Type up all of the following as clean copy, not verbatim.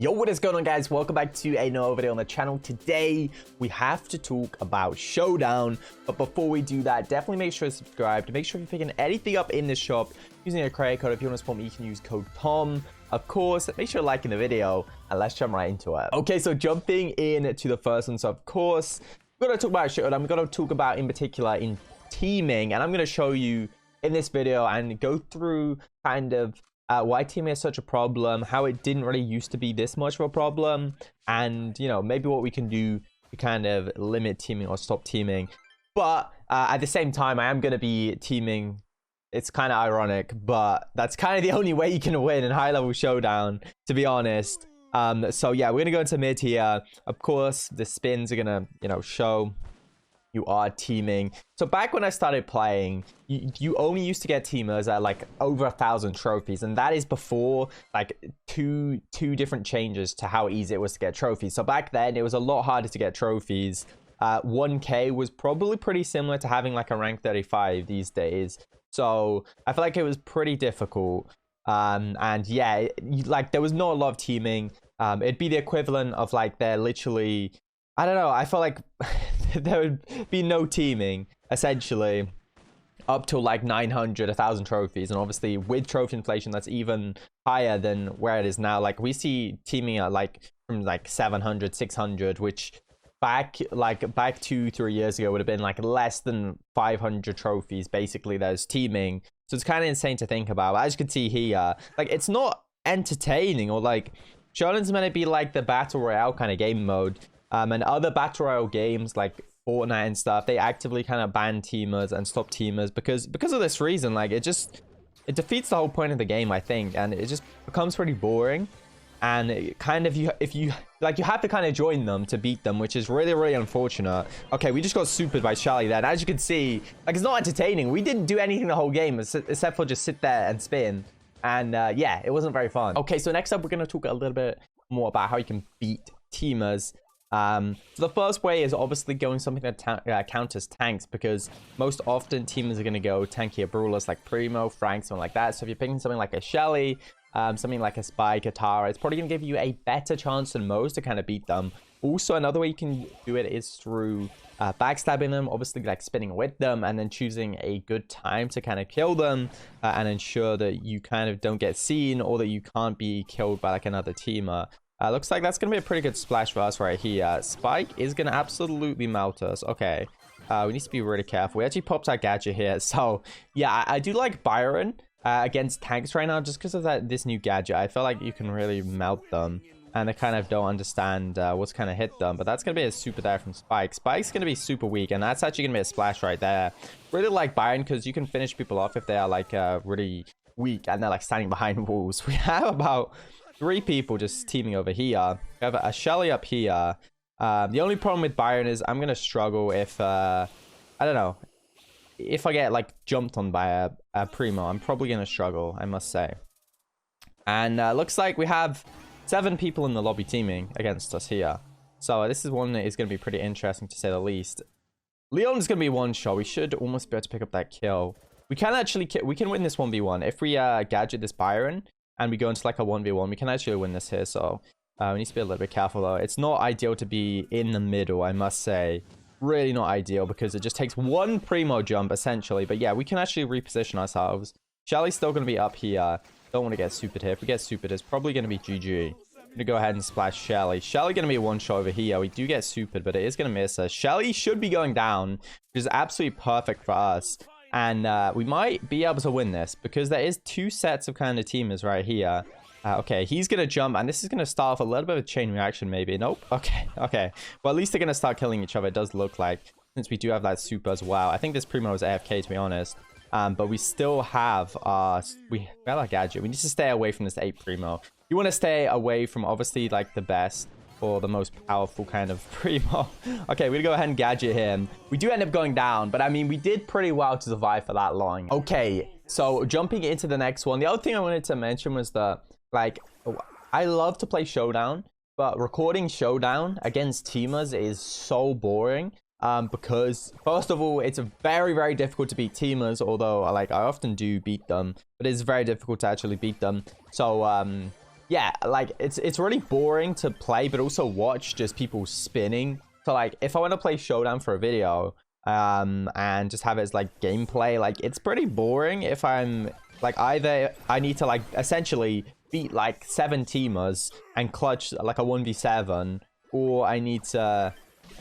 Yo, what is going on, guys? Welcome back to another video on the channel. Today we have to talk about Showdown, but before we do that, definitely make sure to subscribe to make sure if you're picking anything up in this shop using a credit code. If you want to support me, you can use code TOM. Of course, make sure to like in the video, and let's jump right into it. Okay, so jumping in to the first one. So of course, we're going to talk about Showdown. We're going to talk about in particular in teaming, and I'm going to show you in this video and go through kind of why teaming is such a problem, how it didn't really used to be this much of a problem, and, you know, maybe what we can do to kind of limit teaming or stop teaming. But at the same time, I am going to be teaming. It's kind of ironic, but that's kind of the only way you can win in high-level Showdown, to be honest. So yeah, we're going to go into mid here. Of course, the spins are going to, you know, show you are teaming. So back when I started playing, you only used to get teamers at like over 1,000 trophies, and that is before like two different changes to how easy it was to get trophies. So back then it was a lot harder to get trophies. 1k was probably pretty similar to having like a rank 35 these days, so I feel like it was pretty difficult. And yeah, like there was not a lot of teaming. It'd be the equivalent of like they're literally, I don't know, I felt like there would be no teaming essentially up to like 900, 1,000 trophies, and obviously with trophy inflation that's even higher than where it is now. Like we see teaming at like from like 700, 600, which back 2-3 years ago would have been like less than 500 trophies basically there's teaming. So it's kind of insane to think about. But as you can see here, like it's not entertaining, or like Showdown's meant to be like the battle royale kind of game mode. And other battle royale games like Fortnite and stuff, they actively kind of ban teamers and stop teamers because of this reason. Like it defeats the whole point of the game, I think, and it just becomes pretty boring. And it kind of, if you like, you have to kind of join them to beat them, which is really unfortunate. Okay, we just got supered by Charlie there, and as you can see, like it's not entertaining. We didn't do anything the whole game except for just sit there and spin, and yeah, it wasn't very fun. Okay, so next up we're going to talk a little bit more about how you can beat teamers. So the first way is obviously going something that counters tanks, because most often teamers are going to go tankier brawlers like Primo, Frank, something like that. So if you're picking something like a Shelly, something like a Spike, a Tara, it's probably going to give you a better chance than most to kind of beat them. Also, another way you can do it is through backstabbing them, obviously like spinning with them, and then choosing a good time to kind of kill them and ensure that you kind of don't get seen, or that you can't be killed by like another teamer. Looks like that's going to be a pretty good splash for us right here. Spike is going to absolutely melt us. Okay, we need to be really careful. We actually popped our gadget here. So, yeah, I do like Byron against tanks right now just because of this new gadget. I feel like you can really melt them, and they kind of don't understand what's kind of hit them. But that's going to be a super there from Spike. Spike's going to be super weak, and that's actually going to be a splash right there. Really like Byron because you can finish people off if they are like really weak and they're like standing behind walls. We have about 3 people just teaming over here. We have a Shelly up here. The only problem with Byron is I'm gonna struggle if I don't know, if I get like jumped on by a Primo. I'm probably gonna struggle, I must say. And looks like we have 7 people in the lobby teaming against us here. So this is one that is gonna be pretty interesting to say the least. Leon's gonna be one shot. We should almost be able to pick up that kill. We can actually win this 1v1 if we gadget this Byron and we go into like a 1v1. We can actually win this here, so we need to be a little bit careful though. It's not ideal to be in the middle, I must say. Really not ideal, because it just takes one Primo jump essentially. But yeah, we can actually reposition ourselves. Shelly's still going to be up here. Don't want to get supered here. If we get supered, it's probably going to be GG. I'm going to go ahead and splash Shelly. Shelly going to be a one shot over here. We do get supered, but it is going to miss us. Shelly should be going down, which is absolutely perfect for us. And we might be able to win this, because there is 2 sets of kind of teamers right here. Okay, he's going to jump, and this is going to start off a little bit of a chain reaction maybe. Nope. Okay. Well, at least they're going to start killing each other, it does look like, since we do have that super as well. I think this Primo is AFK, to be honest. But we still have our gadget. We need to stay away from this 8 Primo. You want to stay away from, obviously, like the best or the most powerful kind of Primo. Okay, we're gonna go ahead and gadget him. We do end up going down, but I mean, we did pretty well to survive for that long. Okay, so jumping into the next one. The other thing I wanted to mention was that, like, I love to play Showdown, but recording Showdown against teamers is so boring. Because first of all, it's very difficult to beat teamers, although like I often do beat them, but it's very difficult to actually beat them. So yeah, like it's really boring to play, but also watch just people spinning. So like if I want to play Showdown for a video, and just have it as like gameplay, like it's pretty boring if I'm like either I need to like essentially beat like 7 teamers and clutch like a 1v7, or I need to,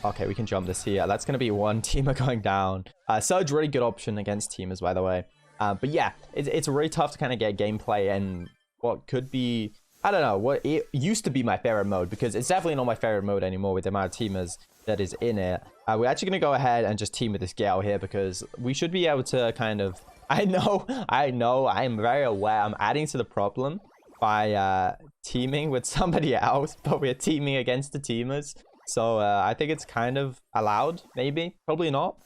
okay, we can jump this here. That's gonna be 1 teamer going down. Surge, really good option against teamers, by the way. But yeah, it's really tough to kind of get gameplay and what could be, I don't know, what it used to be my favorite mode, because it's definitely not my favorite mode anymore with the amount of teamers that is in it. We're actually going to go ahead and just team with this Gale here, because we should be able to kind of, I know, I am very aware I'm adding to the problem by teaming with somebody else, but we're teaming against the teamers. So I think it's kind of allowed, maybe, probably not.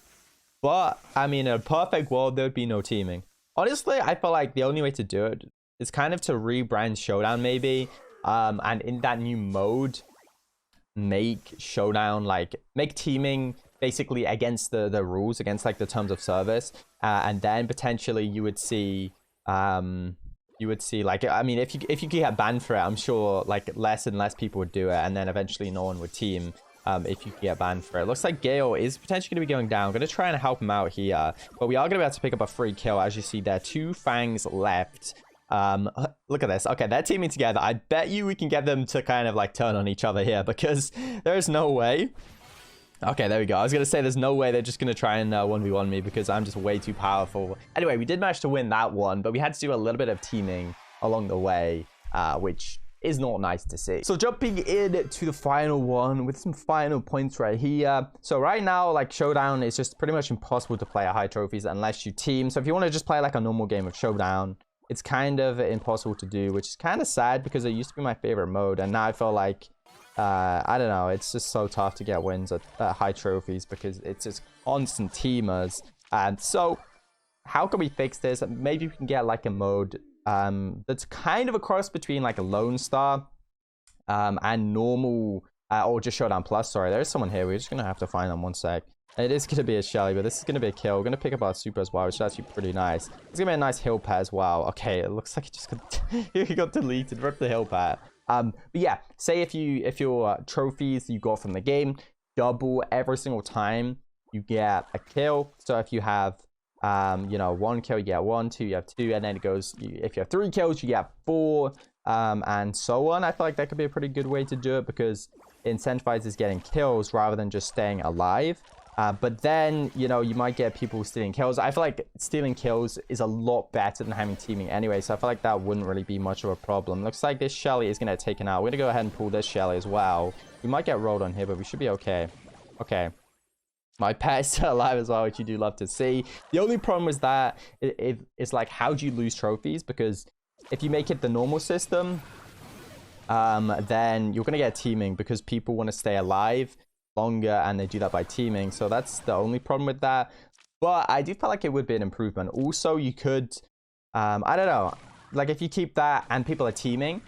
But I mean, in a perfect world, there'd be no teaming. Honestly, I feel like the only way to do it is kind of to rebrand Showdown, maybe. And in that new mode, make Showdown, like, make teaming basically against the rules, against like the terms of service. And then potentially you would see like, I mean, if you get banned for it, I'm sure like less and less people would do it, and then eventually no one would team. If you get banned for it. Looks like Gale is potentially going to be going down. I'm going to try and help him out here. But we are going to be able to pick up a free kill. As you see there, 2 Fangs left. Look at this. Okay, they're teaming together. I bet you we can get them to kind of like turn on each other here, because there's no way. Okay, there we go. I was going to say there's no way they're just going to try and 1v1 me, because I'm just way too powerful. Anyway, we did manage to win that one, but we had to do a little bit of teaming along the way, which is not nice to see. So jumping in to the final one with some final points right here. So right now, like, Showdown is just pretty much impossible to play at high trophies unless you team. So if you want to just play like a normal game of Showdown, it's kind of impossible to do, which is kind of sad, because it used to be my favorite mode, and now I feel like I don't know, it's just so tough to get wins at high trophies, because it's just constant teamers. And so how can we fix this? Maybe we can get like a mode that's kind of a cross between like a Lone Star and normal, or just Showdown Plus. Sorry, there's someone here. We're just gonna have to find them. 1 sec. It is gonna be a Shelly, but this is gonna be a kill. We're gonna pick up our super as well, which is actually pretty nice. It's gonna be a nice heal pad as well. Okay, it looks like it just got he got deleted. Rip the heal pad. But yeah, say if your trophies you got from the game double every single time you get a kill. So if you have you know, 1 kill, you get 1, 2, you have 2, and then it goes, if you have 3 kills, you get 4, and so on. I feel like that could be a pretty good way to do it, because it incentivizes getting kills rather than just staying alive. But then, you know, you might get people stealing kills. I feel like stealing kills is a lot better than having teaming anyway, so I feel like that wouldn't really be much of a problem. Looks like this Shelly is going to get taken out. We're going to go ahead and pull this Shelly as well. We might get rolled on here, but we should be okay. Okay. My pet is still alive as well, which you do love to see. The only problem is that it's like, how do you lose trophies? Because if you make it the normal system, then you're going to get teaming, because people want to stay alive longer, and they do that by teaming. So that's the only problem with that. But I do feel like it would be an improvement. Also, you could, I don't know, like if you keep that and people are teaming,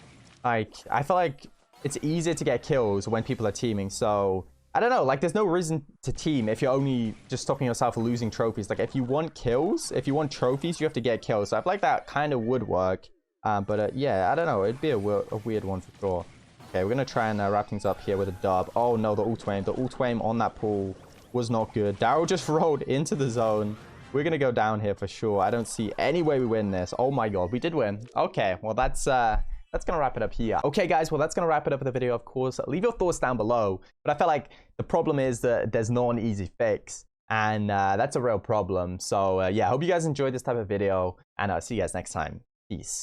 like I feel like it's easier to get kills when people are teaming. So I don't know, like there's no reason to team if you're only just stopping yourself from losing trophies. Like if you want kills, if you want trophies, you have to get kills. So I feel like that kind of would work. But yeah, I don't know, it'd be a weird one for sure. Okay, we're going to try and wrap things up here with a dub. Oh no, the ult-aim. The ult-aim on that pool was not good. Daryl just rolled into the zone. We're going to go down here for sure. I don't see any way we win this. Oh my god, we did win. Okay, well that's going to wrap it up here. Okay, guys, well, that's going to wrap it up for the video, of course. Leave your thoughts down below. But I feel like the problem is that there's not an easy fix. And that's a real problem. So yeah, I hope you guys enjoyed this type of video. And I'll see you guys next time. Peace.